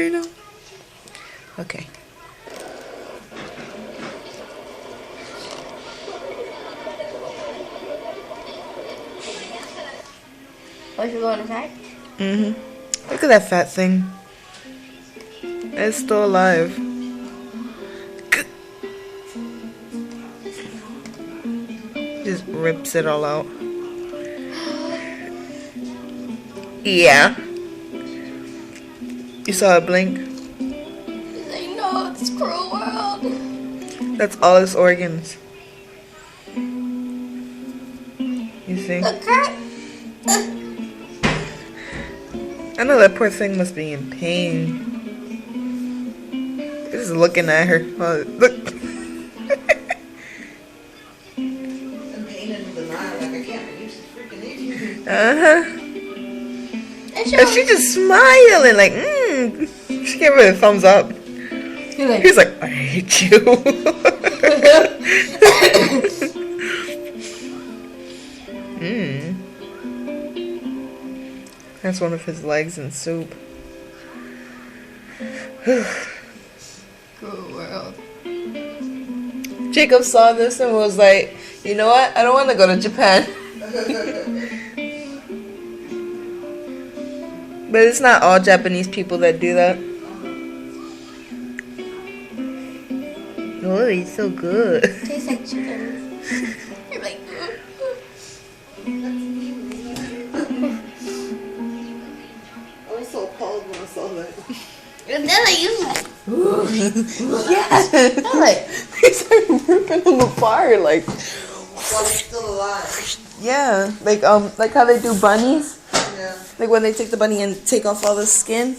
right now? Okay. Oh, you going inside? Mm-hmm. Look at that fat thing. It's still alive. Just rips it all out. Yeah. You saw it blink? They know it's cruel world. That's all its organs. You see? The cat. I know that poor thing must be in pain. Just looking at her. Oh, look. Uh-huh. And she just smiling like, She gave her a thumbs up. He's like, I hate you. That's one of his legs in soup. Cruel world. Jacob saw this and was like, you know what? I don't want to go to Japan. But it's not all Japanese people that do that. Oh, he's so good. Tastes like chicken. You're like, I was so appalled when I saw that. and then like you like, Yeah. I'm like, he's like ripping on the fire, like. While he's still alive. Yeah, like how they do bunnies. Yeah. Like when they take the bunny and take off all the skin.